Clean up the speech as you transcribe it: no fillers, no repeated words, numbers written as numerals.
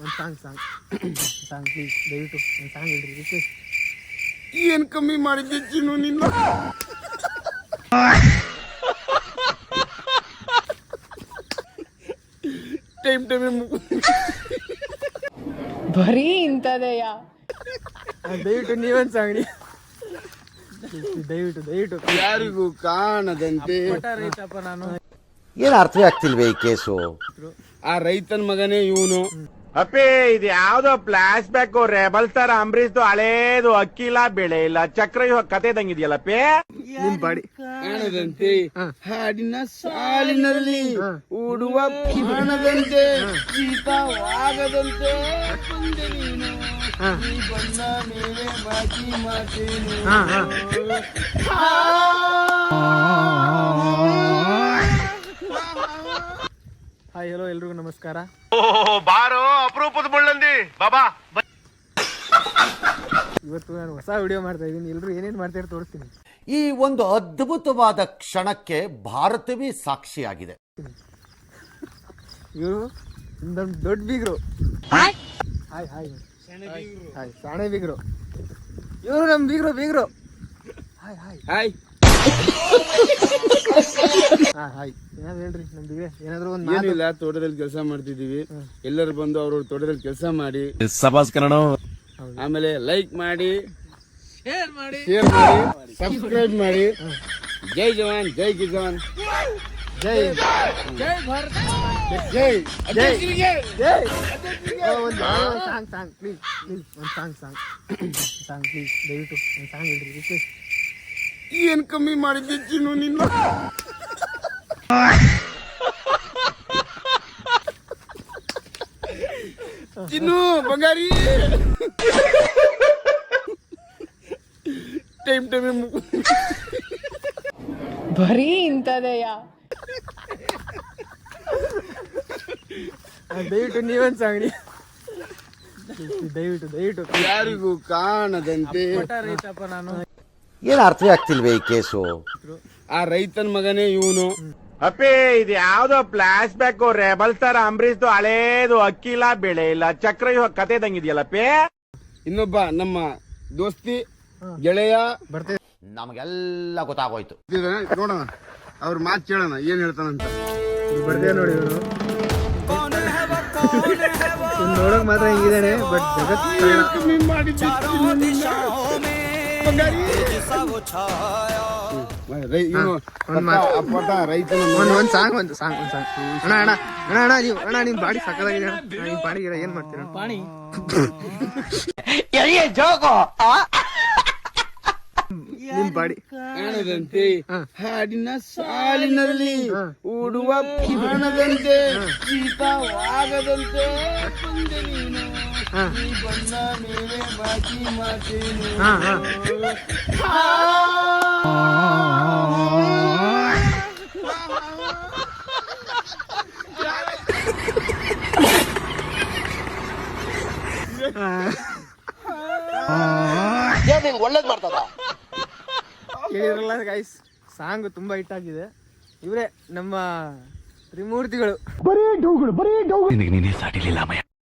ಒಂದು song please ದಯವಿಟ್ಟು ಒಂದು ಸಾಂಗ್ ಹೇಳ್ರಿ ರಿಕ್ವೆಸ್ಟ್. ಏನ್ ಕಮ್ಮಿ ಮಾಡಿದ್ದೆ ಚಿನ್ನು ನಿನ್ನ? ಟೈಮ್ ಬರೀ ಇಂಥದೆಯ. ದಯವಿಟ್ಟು ನೀವೊಂದು ಸಾಂಗ್ ದಯವಿಟ್ಟು ಯಾರಿಗೂ ಕಾಣದಂತೆ. ರೈತಪ್ಪ ನಾನು. ಏನು ಅರ್ಥವೇ ಆಗ್ತಿಲ್ವೇ ಈ ಕೇಸು? ಆ ರೈತನ ಮಗನೇ ಇವನು. ಅಪ್ಪಿ ಇದು ಯಾವ್ದೋ ಫ್ಲಾಶ್ ಬ್ಯಾಕ್ ರೆಬಲ್ ಸ್ಟಾರ್ ಅಂಬರೀಶ್ದು ಹಳೇದು ಅಕ್ಕಿಲ್ಲ ಬೆಳೆ ಇಲ್ಲ ಚಕ್ರ ಕತೆ ಇದಂಗಿದೆಯಲ್ಲಪ್ಪಿ. ನಿಮ್ ಬಾಡಿ ಕಾಣದಂತೆ ಹಾಡಿನ ಸಾಲಿನಲ್ಲಿ ಉಡುವ ಕಾಣದಂತೆ ಶೀತವಾಗದಂತೆ ಬಂದೆ ನೀನು. ನೀ ಬಂದ ಮೇಲೆ ಬಾಕಿ ಮಾತೇನು. ಹಾಯ್ ಹಲೋ ಎಲ್ರಿಗೂ ನಮಸ್ಕಾರ. ಬಾರೋ ಅಪರೂಪದ ಮುಳ್ಳಂದಿ ಬಾಬಾ. ಇವತ್ತು ನಾನು ಹೊಸ ವಿಡಿಯೋ ಮಾಡ್ತಾ ಇದ್ದೀನಿ. ಎಲ್ರು ಏನೇನು ಮಾಡ್ತಾರೆ ತೋರಿಸ್ತೀನಿ. ಈ ಒಂದು ಅದ್ಭುತವಾದ ಕ್ಷಣಕ್ಕೆ ಭಾರತವೇ ಸಾಕ್ಷಿಯಾಗಿದೆ. ಇವರು ಒಂದೊಂದು ದೊಡ್ಡ ಬೀಗರು. ಹಾಯ್ ಹಾಯ್ ಹಾಯ್ ಸಾಣೆ ಬೀಗರು. ಇವರು ನಮ್ಮ ಬೀಗರು. ಹಾಯ್ ಹಾಯ್ ಹಾಯ್ ಹಾಯ್ ಏನಾದ್ರು ಹೇಳ್ರಿ ನಮ್ಮ ಬೀಗ್ರೆ. ಏನಾದ್ರು ಒಂದು ಏನಿಲ್ಲ, ತೋಟದಲ್ಲಿ ಕೆಲಸ ಮಾಡ್ತಿದೀವಿ. ಎಲ್ಲರೂ ಬಂದು ಅವ್ರವ್ರ ತೋಟದಲ್ಲಿ ಕೆಲಸ ಮಾಡಿ ಆಮೇಲೆ ಲೈಕ್ ಮಾಡಿ, ಶೇರ್ ಮಾಡಿ, ಸಬ್ಸ್ಕ್ರೈಬ್ ಮಾಡಿ. ಜೈ ಜವಾನ್, ಜೈ ಕಿಸಾನ್, ಜೈ ಭಾರತ್, ಜೈ ಜೈ ಜೈ. ಒಂದು ಸಾಂಗ್ ಪ್ಲೀಸ್ ಒಂದು ಸಾಂಗ್ ಪ್ಲೀಸ್ ದಯವಿಟ್ಟು ಒಂದು ಸಾಂಗ್ ಹೇಳ್ರಿ ರಿಕ್ವೆಸ್ಟ್. ಏನ್ ಕಮ್ಮಿ ಮಾಡಿದ್ದೆ ಚಿನ್ನು ನಿನ್ನ? ಚಿನ್ನು ಬಂಗಾರಿ. ಟೈಮ್ ಬರೀ ಇಂಥದೆಯ. ದಯವಿಟ್ಟು ನೀವೊಂದು ಸಾಂಗ್ ದಯವಿಟ್ಟು ಯಾರಿಗೂ ಕಾಣದಂತೆ. ರೈತಪ್ಪ ನಾನು. ಏನು ಅರ್ಥವೇ ಆಗ್ತಿಲ್ವೇ ಈ ಕೇಸು? ಆ ರೈತನ ಮಗನೇ ಇವನು. ಅಪ್ಪಿ ಇದು ಯಾವ್ದೋ ಫ್ಲಾಶ್ ಬ್ಯಾಕ್ ರೆಬಲ್ ಸ್ಟಾರ್ ಅಂಬರೀಶ್ದು ಹಳೇದು ಅಕ್ಕಿಲ್ಲ ಬೆಳೆ ಇಲ್ಲ ಚಕ್ರ ಕತೆ ಇದಂಗಿದೆಯಲ್ಲಪ್ಪಿ. ಇನ್ನೊಬ್ಬ ನಮ್ಮ ದೋಸ್ತಿ ಗೆಳೆಯ ಬರ್ತೇವೆ. ನಮಗೆಲ್ಲ ಗೊತ್ತಾಗೋಯ್ತು. ನೋಡೋಣ, ಅವ್ರ ಮಾತು ಕೇಳೋಣ ಏನ್ ಹೇಳ್ತಾನಂತ. ಬರ್ತೇವೆ ನೋಡಿ. ಇವರು ನೋಡಕ್ ಮಾತ್ರ ಹಿಂಗಿದ್ದಾನೆ, ಬಟ್ ಜಗತ್ತು ಕಮ್ಮಿ ಮಾಡಿದ್ದೆ ಚಿನ್ನು ನಿನ್ನ? ಬಂಗಾರಿ. ರೈತನ ಒಂದು ಸಾಂಗ್ ಅಣ್ಣ ನಿಮ್ ಬಾಡಿ ಸಕ್ಕದಾಗಿದೆ. ನಿಮ್ ಬಾಡಿಗೆ ಏನ್ ಮಾಡ್ತೀರ? ಪಾಣಿ ನಿಮ್ ಬಾಡಿ ಕಾಣದಂತೆ ಹಾಡಿನ ಸಾಲಿನಲ್ಲಿ ಉಡುವ ಕಾಣದಂತೆ ಶೀತವಾಗದಂತೆ ಬಂದೆ ನೀನು. ನೀ ಬಂದ ಮೇಲೆ ಬಾಕಿ ಮಾತೇನು. ಒಳ್ಳೇದ್ ಮಾಡ್ತದ. ಕೇಳಿರಲ್ಲ ಗೈಸ್, ಸಾಂಗ್ ತುಂಬಾ ಹಿಟ್ ಆಗಿದೆ. ಇವರೇ ನಮ್ಮ ತ್ರಿಮೂರ್ತಿಗಳು. ನಿನಗೆ ನೀನೇ ಸಾಟಿಲಿಲ್ಲ ಮಯ.